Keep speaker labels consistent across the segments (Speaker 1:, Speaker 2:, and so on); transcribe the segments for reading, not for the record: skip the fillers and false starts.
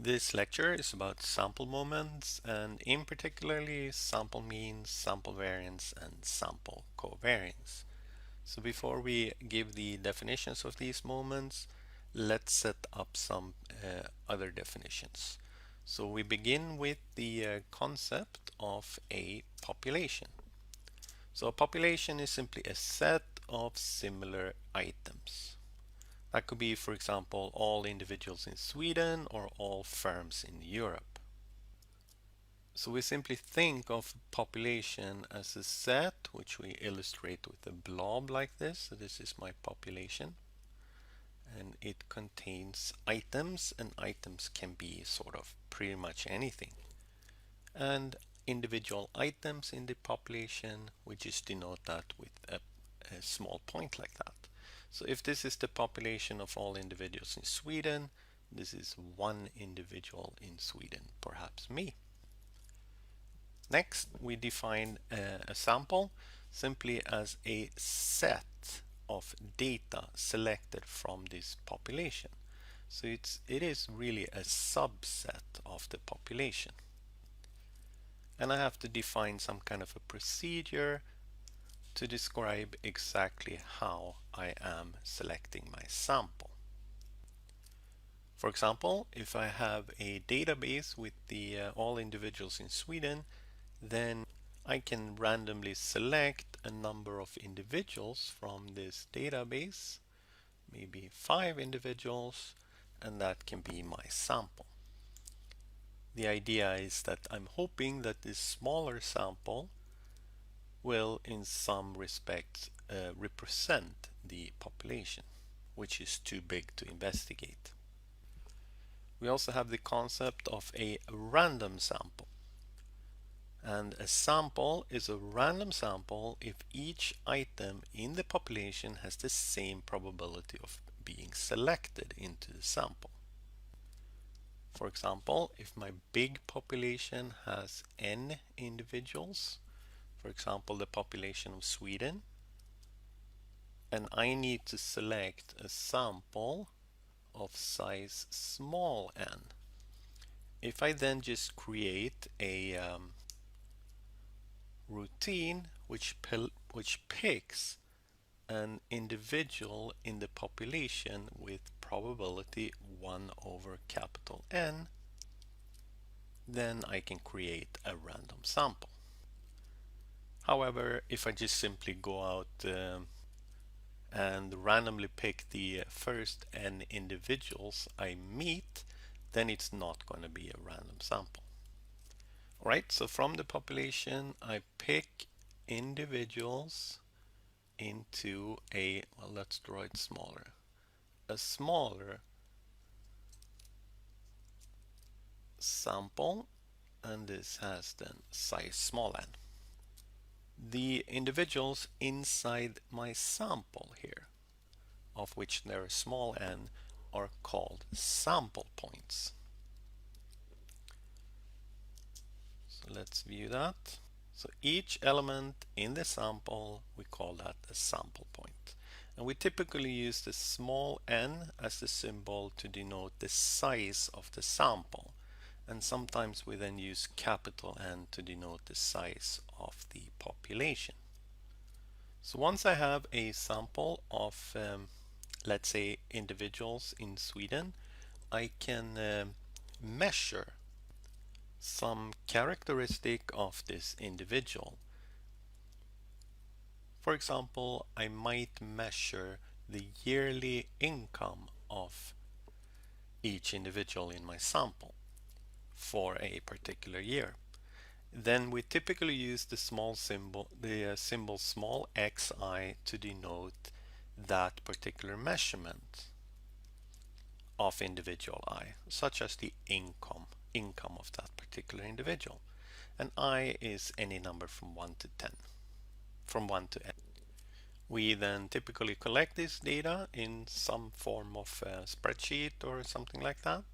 Speaker 1: This lecture is about sample moments and in particularly sample means, sample variance, and sample covariance. So before we give the definitions of these moments, let's set up some other definitions. So we begin with the concept of a population. So a population is simply a set of similar items. That could be, for example, all individuals in Sweden or all firms in Europe. So we simply think of population as a set, which we illustrate with a blob like this. So this is my population. And it contains items, and items can be sort of pretty much anything. And individual items in the population, we just denote that with a small point like that. So if this is the population of all individuals in Sweden, this is one individual in Sweden, perhaps me. Next, we define a sample simply as a set of data selected from this population. So it is really a subset of the population. And I have to define some kind of a procedure to describe exactly how I am selecting my sample. For example, if I have a database with the all individuals in Sweden, then I can randomly select a number of individuals from this database, maybe 5 individuals, and that can be my sample. The idea is that I'm hoping that this smaller sample will in some respects represent the population, which is too big to investigate. We also have the concept of a random sample. And a sample is a random sample if each item in the population has the same probability of being selected into the sample. For example, if my big population has n individuals, for example the population of Sweden, and I need to select a sample of size small n. If I then just create a routine which picks an individual in the population with probability 1 over capital N, then I can create a random sample. However, if I just simply go out and randomly pick the first n individuals I meet, then it's not going to be a random sample. Alright, so from the population I pick individuals into a, well, let's draw it smaller, a smaller sample, and this has then size small n. The individuals inside my sample here, of which there is small n, are called sample points. So let's view that. So each element in the sample, we call that a sample point. And we typically use the small n as the symbol to denote the size of the sample. And sometimes we then use capital N to denote the size of the population. So once I have a sample of, let's say, individuals in Sweden, I can measure some characteristic of this individual. For example, I might measure the yearly income of each individual in my sample for a particular year. Then we typically use the symbol small xi to denote that particular measurement of individual I, such as the income of that particular individual. And I is any number from 1 to 10, from 1 to n. We then typically collect this data in some form of a spreadsheet or something like that.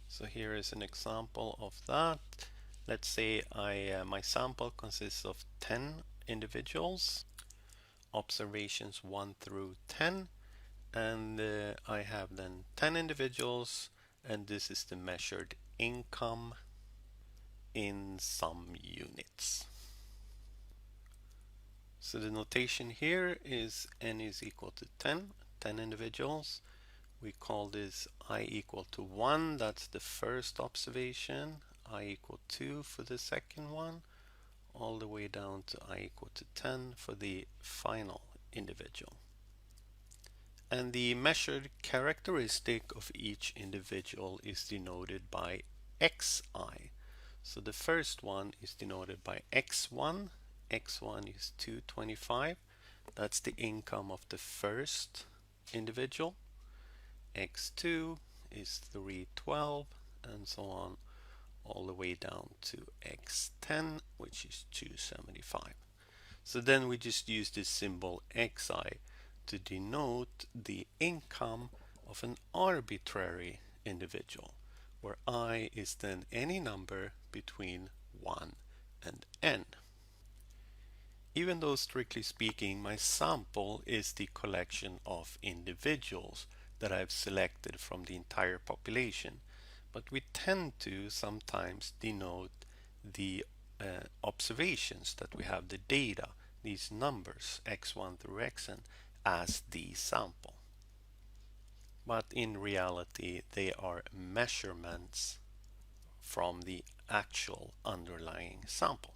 Speaker 1: So here is an example of that. Let's say my sample consists of 10 individuals, observations 1 through 10, and I have then 10 individuals and this is the measured income in some units. So the notation here is n is equal to 10 individuals. We call this I equal to 1, that's the first observation, I equal 2 for the second one, all the way down to I equal to 10 for the final individual. And the measured characteristic of each individual is denoted by xi. So the first one is denoted by x1. x1 is 225. That's the income of the first individual. x2 is 312, and so on, all the way down to x10, which is 275. So then we just use this symbol xi to denote the income of an arbitrary individual, where I is then any number between 1 and n. Even though strictly speaking my sample is the collection of individuals that I've selected from the entire population, but we tend to sometimes denote the observations that we have, the data, these numbers x1 through xn, as the sample. But in reality they are measurements from the actual underlying sample.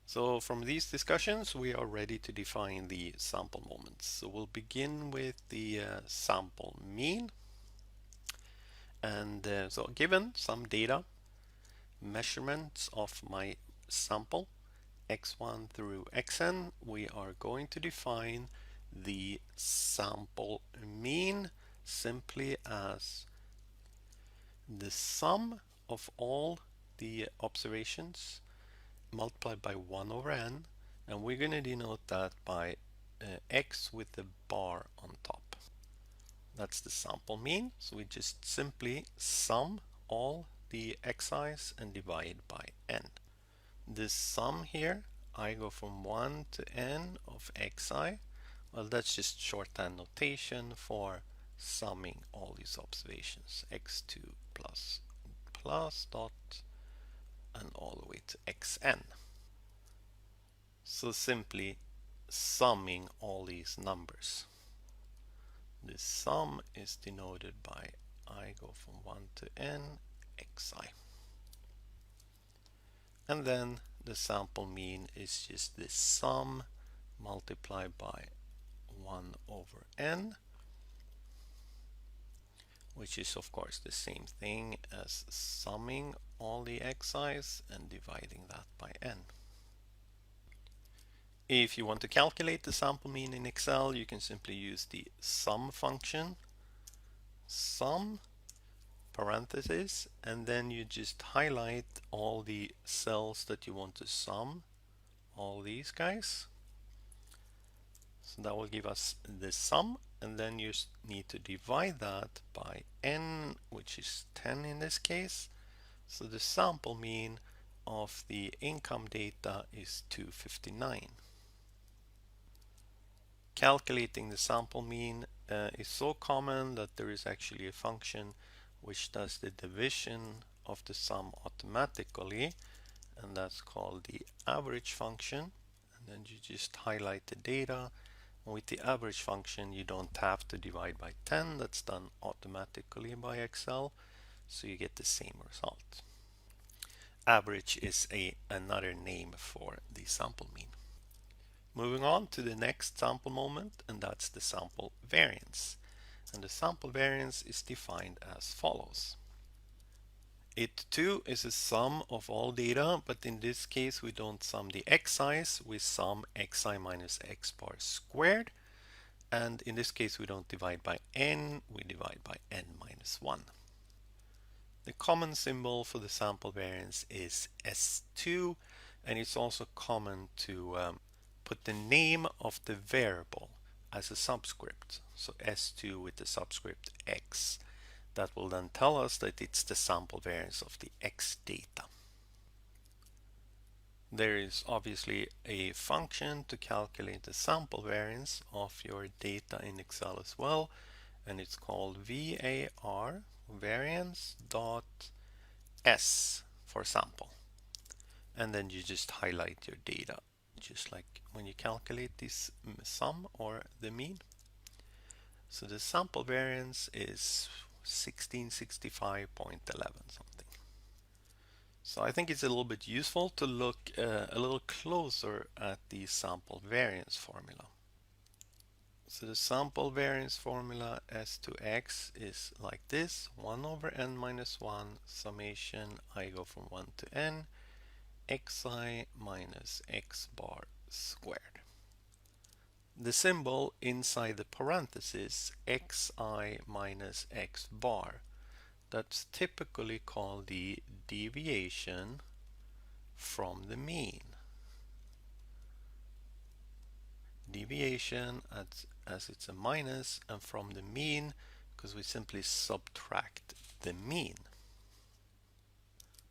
Speaker 1: So from these discussions we are ready to define the sample moments. So we'll begin with the sample mean. And so given some data, measurements of my sample x1 through xn, we are going to define the sample mean simply as the sum of all the observations multiplied by 1 over n, and we're going to denote that by x with the bar on top. That's the sample mean, so we just simply sum all the xi's and divide by n. This sum here, I go from 1 to n of xi, well, that's just shorthand notation for summing all these observations, x2 plus dot and all the way to xn. So simply summing all these numbers. This sum is denoted by I go from 1 to n xi. And then the sample mean is just the sum multiplied by 1 over n, which is of course the same thing as summing all the xi's and dividing that by n. If you want to calculate the sample mean in Excel, you can simply use the sum function, sum parentheses, and then you just highlight all the cells that you want to sum, all these guys. So that will give us the sum, and then you need to divide that by n, which is 10 in this case. So the sample mean of the income data is 259. Calculating the sample mean is so common that there is actually a function which does the division of the sum automatically, and that's called the average function. And then you just highlight the data. With the average function you don't have to divide by 10, that's done automatically by Excel, so you get the same result. Average is another name for the sample mean. Moving on to the next sample moment, and that's the sample variance. And the sample variance is defined as follows. It too is a sum of all data, but in this case we don't sum the xi's, we sum xi minus x bar squared. And in this case we don't divide by n, we divide by n minus 1. The common symbol for the sample variance is S2, and it's also common to put the name of the variable as a subscript. So S2 with the subscript x. That will then tell us that it's the sample variance of the x data. There is obviously a function to calculate the sample variance of your data in Excel as well, and it's called VAR, variance dot s for sample, and then you just highlight your data, just like when you calculate this sum or the mean. So the sample variance is 1665.11 something. So I think it's a little bit useful to look a little closer at the sample variance formula. So the sample variance formula S to X is like this: 1 over n minus 1 summation I go from 1 to n xi minus x bar squared. The symbol inside the parenthesis xi minus x bar, that's typically called the deviation from the mean. Deviation as it's a minus, and from the mean because we simply subtract the mean.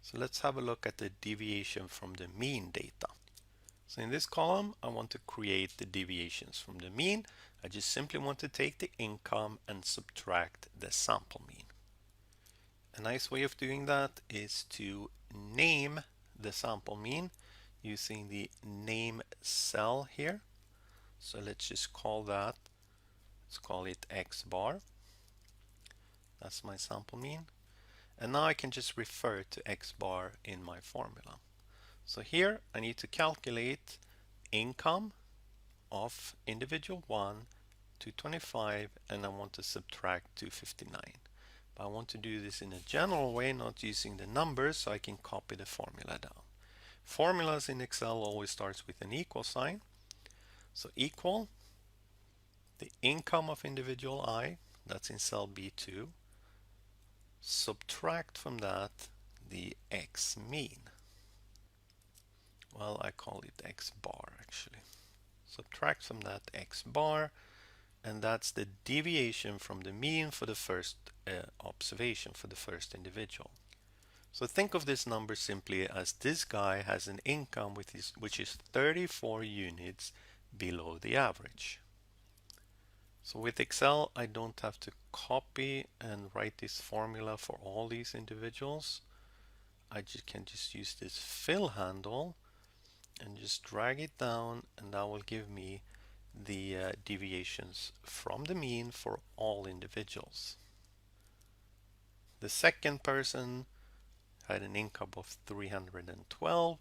Speaker 1: So let's have a look at the deviation from the mean data. So in this column, I want to create the deviations from the mean. I just simply want to take the income and subtract the sample mean. A nice way of doing that is to name the sample mean using the name cell here. So let's just call that, let's call it x bar. That's my sample mean. And now I can just refer to x bar in my formula. So here I need to calculate income of individual 1, 225, and I want to subtract 259. But I want to do this in a general way, not using the numbers, so I can copy the formula down. Formulas in Excel always starts with an equal sign. So equal the income of individual I, that's in cell B2, subtract from that the x mean. Well, I call it x bar actually. Subtract from that x bar, and that's the deviation from the mean for the first observation, for the first individual. So think of this number simply as this guy has an income which is 34 units below the average. So with Excel, I don't have to copy and write this formula for all these individuals. I can just use this fill handle and just drag it down, and that will give me the deviations from the mean for all individuals. The second person had an income of 312,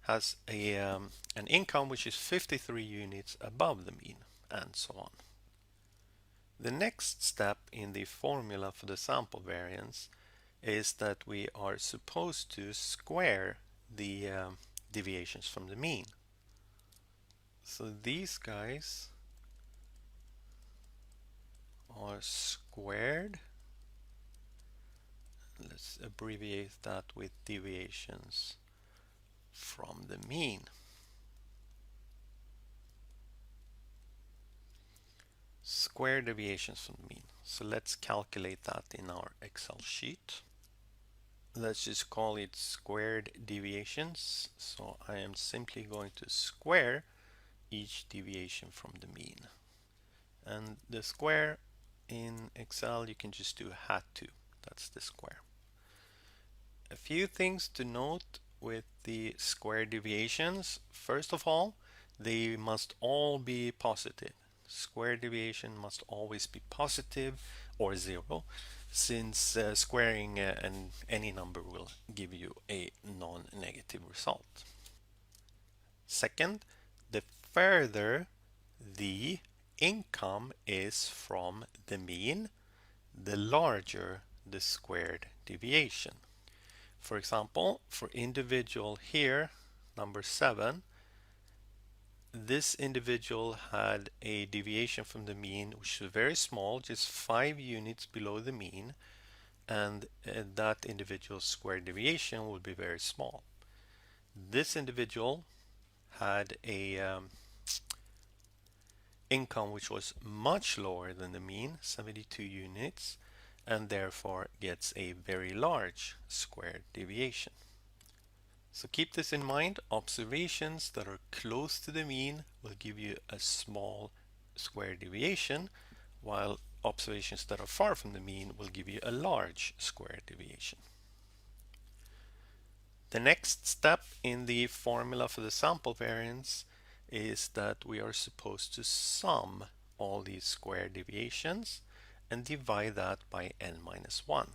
Speaker 1: has an income which is 53 units above the mean, and so on. The next step in the formula for the sample variance is that we are supposed to square the deviations from the mean. So these guys are squared. Let's abbreviate that with deviations from the mean. Square deviations from the mean. So let's calculate that in our Excel sheet. Let's just call it squared deviations. So I am simply going to square each deviation from the mean. And the square in Excel, you can just do ℓ2. That's the square. A few things to note with the square deviations. First of all, they must all be positive. Square deviation must always be positive or 0, since squaring any number will give you a non-negative result. Second, the further the income is from the mean, the larger the squared deviation. For example, for individual here, number 7, this individual had a deviation from the mean which was very small, just 5 units below the mean, and that individual's square deviation would be very small. This individual had a income which was much lower than the mean, 72 units, and therefore gets a very large square deviation. So keep this in mind. Observations that are close to the mean will give you a small square deviation, while observations that are far from the mean will give you a large square deviation. The next step in the formula for the sample variance is that we are supposed to sum all these square deviations and divide that by n-1.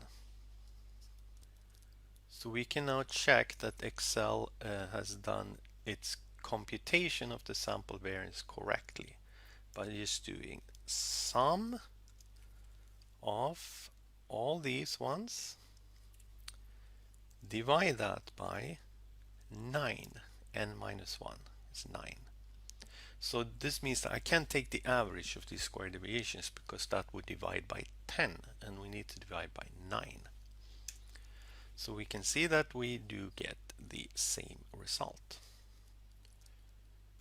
Speaker 1: So we can now check that Excel has done its computation of the sample variance correctly by just doing sum of all these ones, divide that by 9, n-1 is 9. So this means that I can't take the average of these square deviations because that would divide by 10 and we need to divide by 9. So we can see that we do get the same result.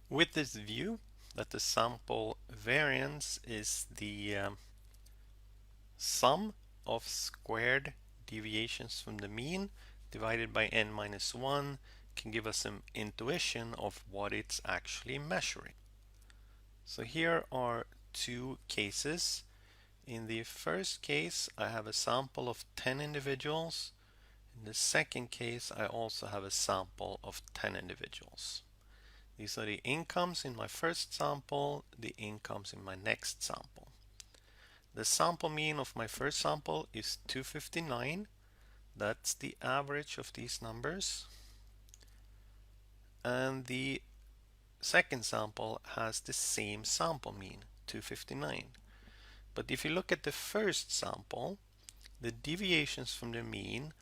Speaker 1: With this view that the sample variance is the sum of squared deviations from the mean divided by n-1 can give us some intuition of what it's actually measuring. So here are two cases. In the first case, I have a sample of 10 individuals. In the second case, I also have a sample of 10 individuals. These are the incomes in my first sample, the incomes in my next sample. The sample mean of my first sample is 259. That's the average of these numbers. And the second sample has the same sample mean, 259. But if you look at the first sample, the deviations from the mean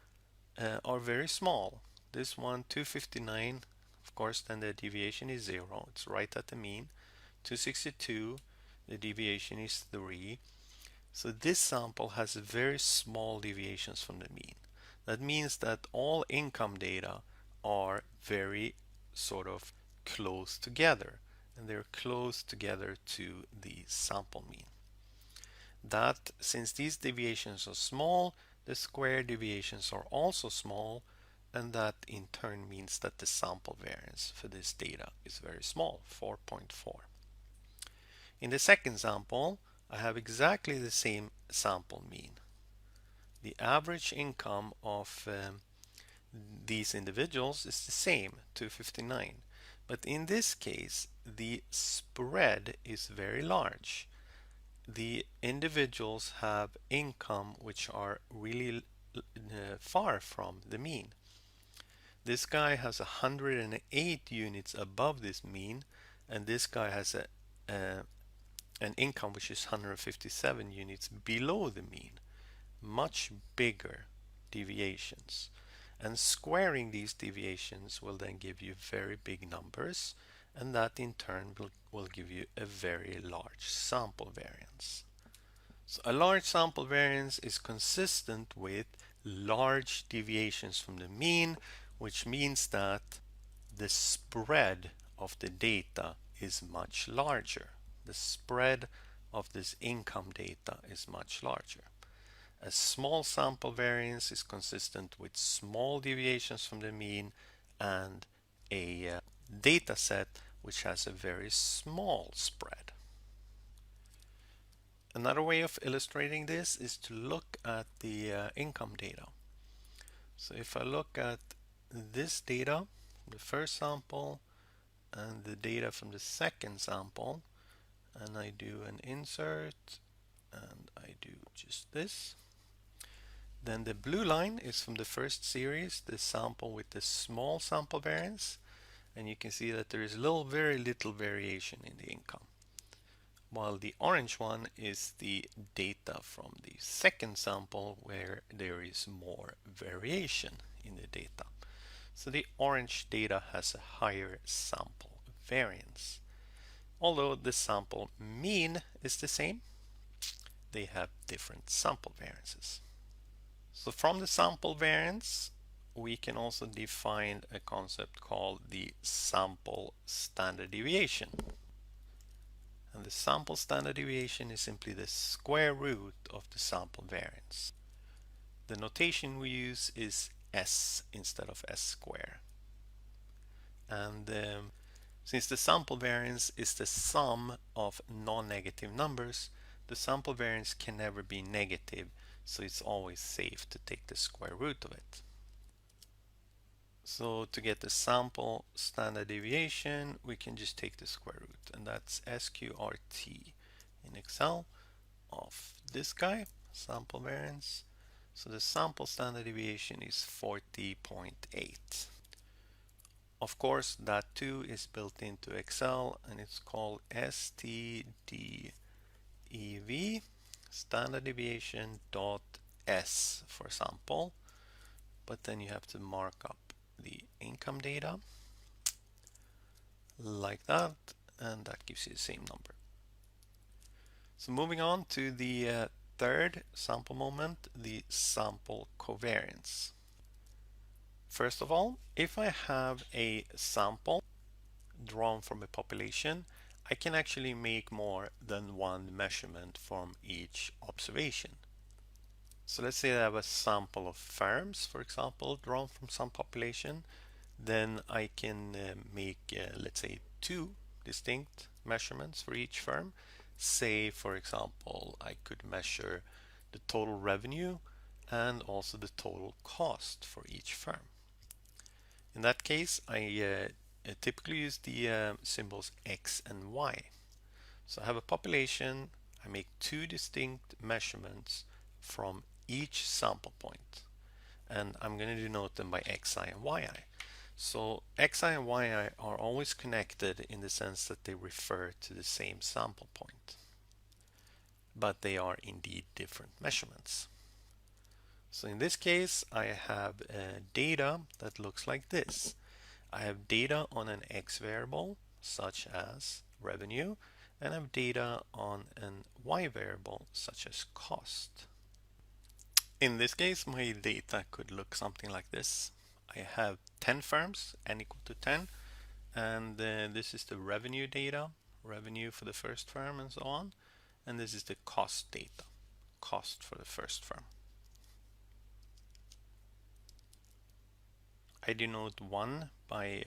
Speaker 1: are very small. This one, 259, of course, then the deviation is 0. It's right at the mean. 262, the deviation is 3. So this sample has very small deviations from the mean. That means that all income data are very sort of close together, and they're close together to the sample mean. That since these deviations are small, the square deviations are also small, and that in turn means that the sample variance for this data is very small, 4.4. In the second sample, I have exactly the same sample mean. The average income of these individuals is the same, 259. But in this case, the spread is very large. The individuals have income which are really far from the mean. This guy has 108 units above this mean, and this guy has an income which is 157 units below the mean. Much bigger deviations. And squaring these deviations will then give you very big numbers, and that in turn will give you a very large sample variance. So a large sample variance is consistent with large deviations from the mean, which means that the spread of the data is much larger. The spread of this income data is much larger. A small sample variance is consistent with small deviations from the mean and a data set which has a very small spread. Another way of illustrating this is to look at the income data. So if I look at this data, the first sample, and the data from the second sample, and I do an insert, and I do just this, then the blue line is from the first series, the sample with the small sample variance, and you can see that there is very little variation in the income. While the orange one is the data from the second sample where there is more variation in the data. So the orange data has a higher sample variance. Although the sample mean is the same, they have different sample variances. So from the sample variance, we can also define a concept called the sample standard deviation. And the sample standard deviation is simply the square root of the sample variance. The notation we use is S instead of S square. And since the sample variance is the sum of non-negative numbers, the sample variance can never be negative, so it's always safe to take the square root of it. So to get the sample standard deviation, we can just take the square root, and that's SQRT in Excel of this guy, sample variance. So the sample standard deviation is 40.8. Of course, that too is built into Excel, and it's called STDEV, standard deviation dot S for sample. But then you have to mark up the income data like that, and that gives you the same number. So moving on to the third sample moment, the sample covariance. First of all, if I have a sample drawn from a population, I can actually make more than one measurement from each observation. So let's say I have a sample of firms, for example, drawn from some population. Then I can make, let's say, 2 distinct measurements for each firm. Say, for example, I could measure the total revenue and also the total cost for each firm. In that case, I typically use the symbols X and Y. So I have a population, I make 2 distinct measurements from each sample point, and I'm going to denote them by Xi and Yi. So Xi and Yi are always connected in the sense that they refer to the same sample point, but they are indeed different measurements. So in this case, I have data that looks like this. I have data on an X variable, such as revenue, and I have data on an Y variable, such as cost. In this case, my data could look something like this. I have 10 firms, n equal to 10, and this is the revenue data, revenue for the first firm and so on, and this is the cost data, cost for the first firm. I denote one by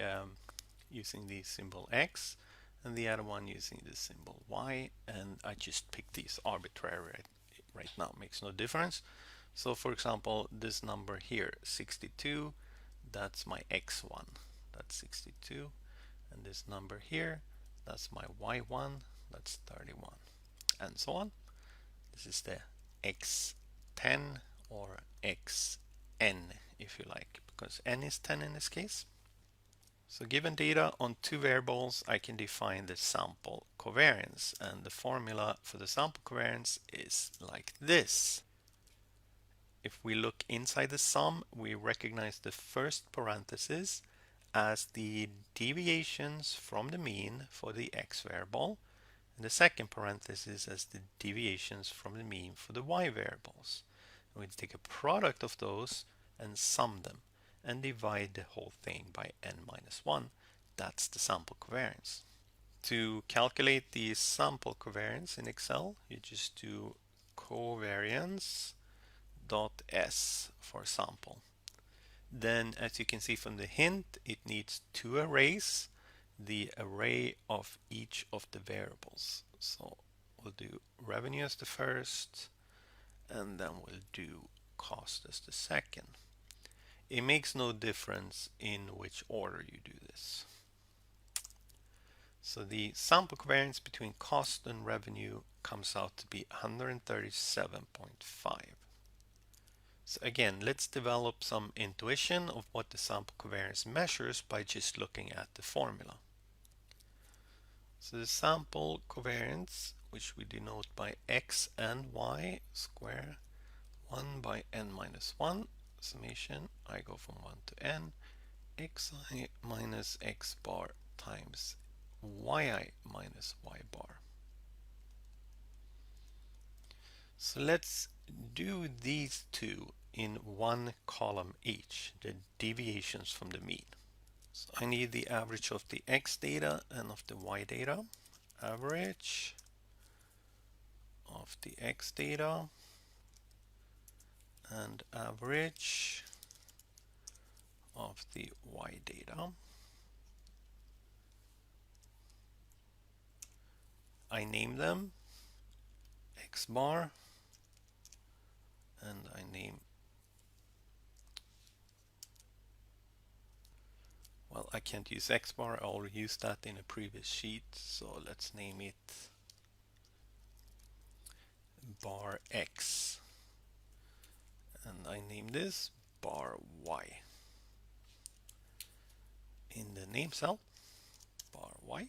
Speaker 1: using the symbol X and the other one using the symbol Y, and I just pick these arbitrary right now, makes no difference. So for example, this number here, 62, that's my X1, that's 62, and this number here, that's my Y1, that's 31, and so on. This is the X10 or Xn, if you like, because n is 10 in this case. So given data on 2 variables, I can define the sample covariance, and the formula for the sample covariance is like this. If we look inside the sum, we recognize the first parenthesis as the deviations from the mean for the X variable, and the second parenthesis as the deviations from the mean for the Y variables. And we take a product of those and sum them and divide the whole thing by n minus 1. That's the sample covariance. To calculate the sample covariance in Excel, you just do covariance dot S for sample. Then, as you can see from the hint, it needs 2 arrays, the array of each of the variables. So we'll do revenue as the first, and then we'll do cost as the second. It makes no difference in which order you do this. So the sample covariance between cost and revenue comes out to be 137.5. So again, let's develop some intuition of what the sample covariance measures by just looking at the formula. So the sample covariance, which we denote by x and y square 1 by n minus 1, summation, I go from 1 to n, xi minus x bar times yi minus y bar. So let's do these two in one column each, the deviations from the mean. So I need the average of the x data and of the y data. Average of the x data and average of the y data. I name them X bar, and I name, well, I can't use X bar, I already used that in a previous sheet, so let's name it bar X, and I name this bar Y. In the name cell, bar Y.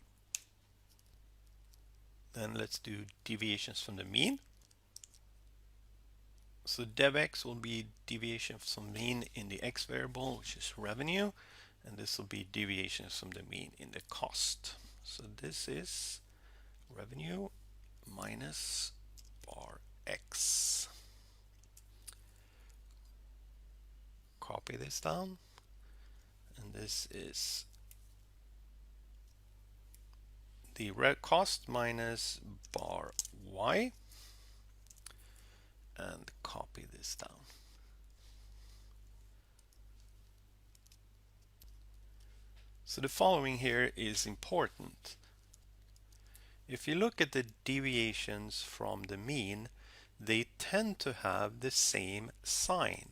Speaker 1: Then let's do deviations from the mean. So devx will be deviation from mean in the X variable, which is revenue, and this will be deviations from the mean in the cost. So this is revenue minus bar X. Copy this down, and this is the cost minus bar Y, and copy this down. So the following here is important. If you look at the deviations from the mean, they tend to have the same sign.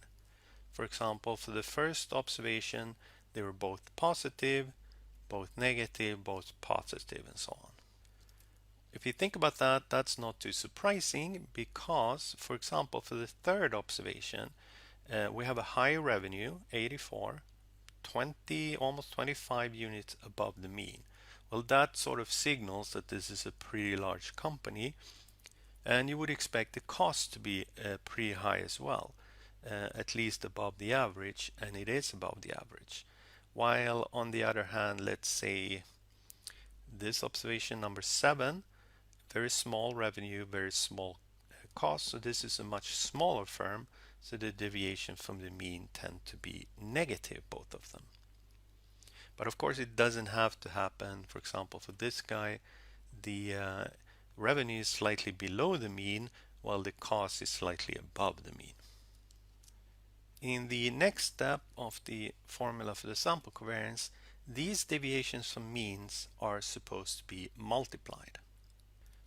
Speaker 1: For example, for the first observation, they were both positive, both negative, both positive, and so on. If you think about that, that's not too surprising because, for example, for the third observation, we have a high revenue, 84, 20, almost 25 units above the mean. Well, that sort of signals that this is a pretty large company, and you would expect the cost to be pretty high as well, at least above the average, and it is above the average. While on the other hand, let's say this observation number 7, very small revenue, very small cost, so this is a much smaller firm, so the deviation from the mean tend to be negative, both of them. But of course it doesn't have to happen. For example, for this guy, the revenue is slightly below the mean while the cost is slightly above the mean. In the next step of the formula for the sample covariance, these deviations from means are supposed to be multiplied.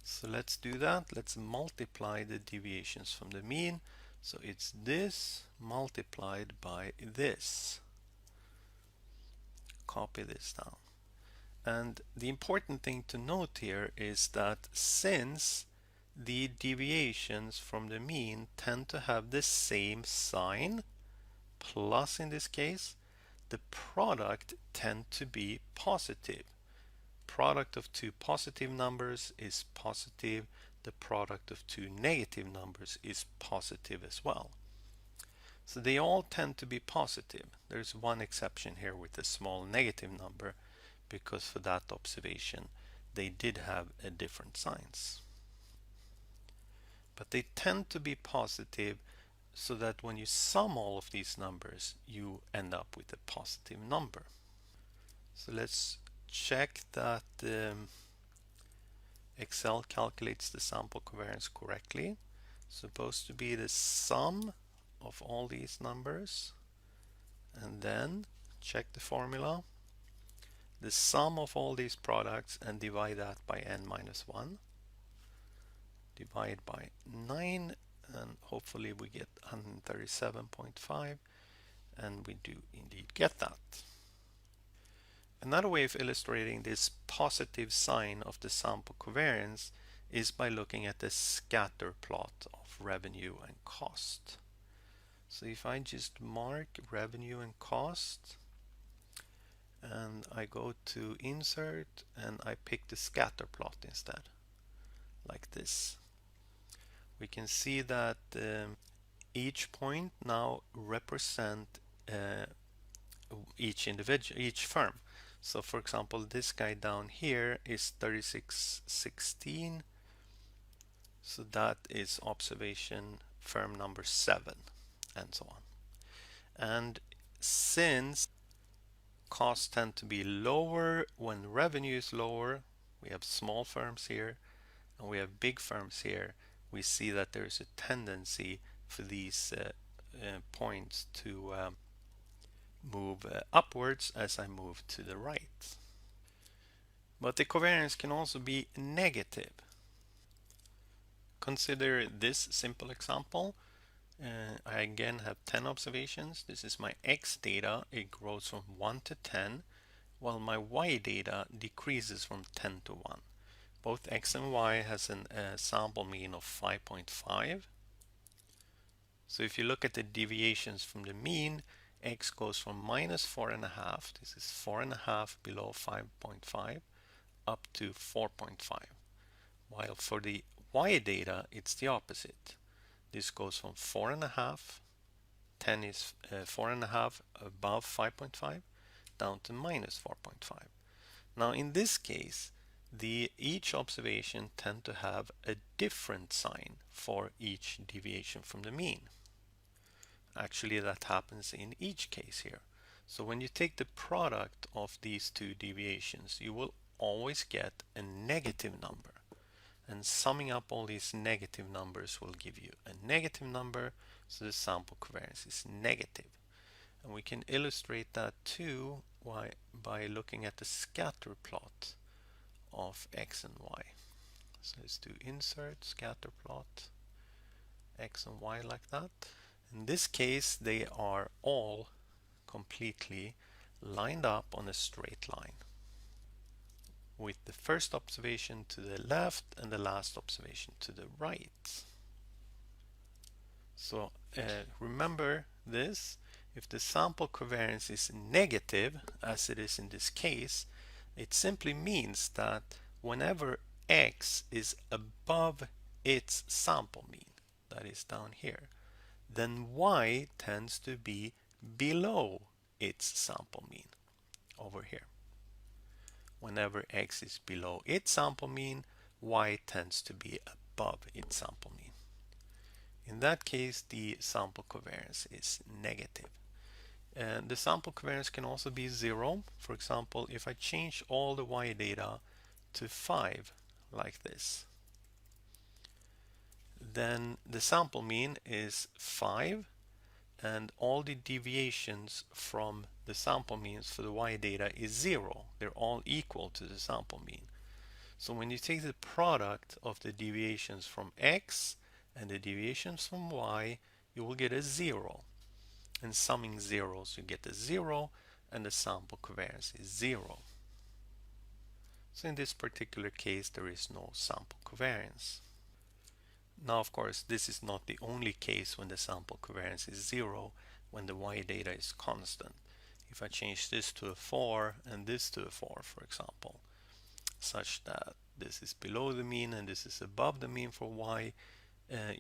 Speaker 1: So let's do that. Let's multiply the deviations from the mean. So it's this multiplied by this. Copy this down. And the important thing to note here is that since the deviations from the mean tend to have the same sign, plus in this case, the product tend to be positive. Product of two positive numbers is positive. The product of two negative numbers is positive as well. So they all tend to be positive. There's one exception here with a small negative number, because for that observation they did have a different signs. But they tend to be positive, so that when you sum all of these numbers, you end up with a positive number. So let's check that Excel calculates the sample covariance correctly. Supposed to be the sum of all these numbers, and then check the formula, the sum of all these products, and divide that by n minus 1. Divide by 9, and hopefully we get 137.5, and we do indeed get that. Another way of illustrating this positive sign of the sample covariance is by looking at the scatter plot of revenue and cost. So if I just mark revenue and cost, and I go to insert and I pick the scatter plot instead, like this, we can see that each point now represent each firm. So for example, this guy down here is 3616, so that is observation firm number 7, and so on. And since costs tend to be lower when revenue is lower, we have small firms here and we have big firms here, we see that there's a tendency for these points to move upwards as I move to the right. But the covariance can also be negative. Consider this simple example. I again have 10 observations. This is my X data. It grows from 1 to 10, while my Y data decreases from 10 to 1. Both X and Y has a sample mean of 5.5. So if you look at the deviations from the mean, X goes from minus 4.5, this is 4.5 below 5.5, up to 4.5. While for the Y data, it's the opposite. This goes from 4.5, 10 is 4.5 above 5.5, down to minus 4.5. Now in this case, each observation tend to have a different sign for each deviation from the mean. Actually, that happens in each case here. So when you take the product of these two deviations, you will always get a negative number. And summing up all these negative numbers will give you a negative number, so the sample covariance is negative. And we can illustrate that too by looking at the scatter plot of X and Y. So let's do insert scatter plot X and Y like that. In this case, they are all completely lined up on a straight line, with the first observation to the left and the last observation to the right. So remember this, if the sample covariance is negative, as it is in this case, it simply means that whenever X is above its sample mean, that is down here, then Y tends to be below its sample mean over here. Whenever X is below its sample mean, Y tends to be above its sample mean. In that case, the sample covariance is negative. And the sample covariance can also be 0. For example, if I change all the Y data to 5 like this, then the sample mean is 5, and all the deviations from the sample means for the Y data is 0. They're all equal to the sample mean. So when you take the product of the deviations from X and the deviations from Y, you will get a 0. And summing zeros, you get a 0, and the sample covariance is 0. So in this particular case, there is no sample covariance. Now, of course, this is not the only case when the sample covariance is 0, when the Y data is constant. If I change this to a 4 and this to a 4, for example, such that this is below the mean and this is above the mean for Y,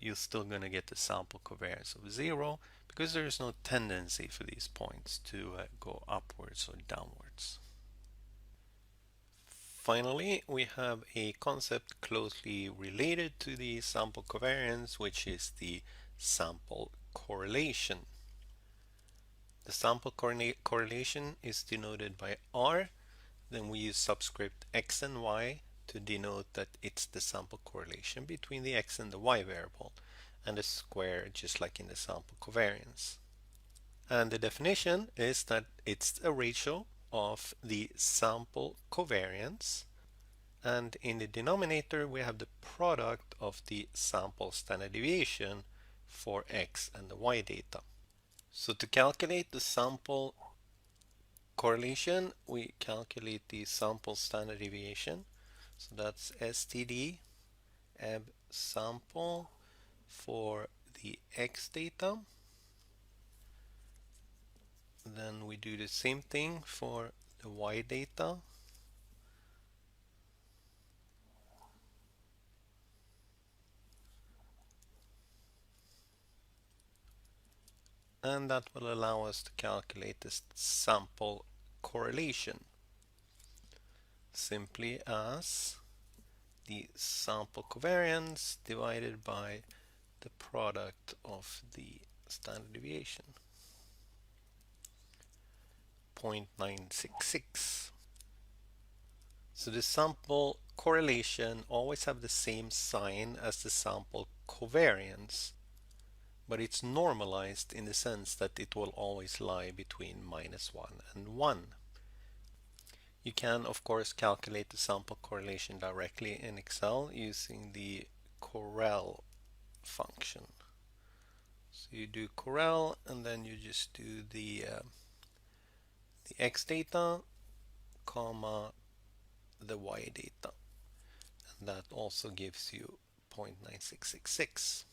Speaker 1: you're still going to get the sample covariance of 0, because there is no tendency for these points to go upwards or downwards. Finally, we have a concept closely related to the sample covariance, which is the sample correlation. The sample correlation is denoted by R. Then we use subscript X and Y to denote that it's the sample correlation between the X and the Y variable, and a square just like in the sample covariance. And the definition is that it's a ratio of the sample covariance, and in the denominator we have the product of the sample standard deviation for X and the Y data. So to calculate the sample correlation, we calculate the sample standard deviation. So that's STD ab sample for the X data. Then we do the same thing for the Y data. And that will allow us to calculate this sample correlation simply as the sample covariance divided by the product of the standard deviation, 0.966. So the sample correlation always have the same sign as the sample covariance, but it's normalized in the sense that it will always lie between -1 and 1. You can, of course, calculate the sample correlation directly in Excel using the Corel function. So you do Corel, and then you just do the x data, comma, the y data. And that also gives you 0.9666.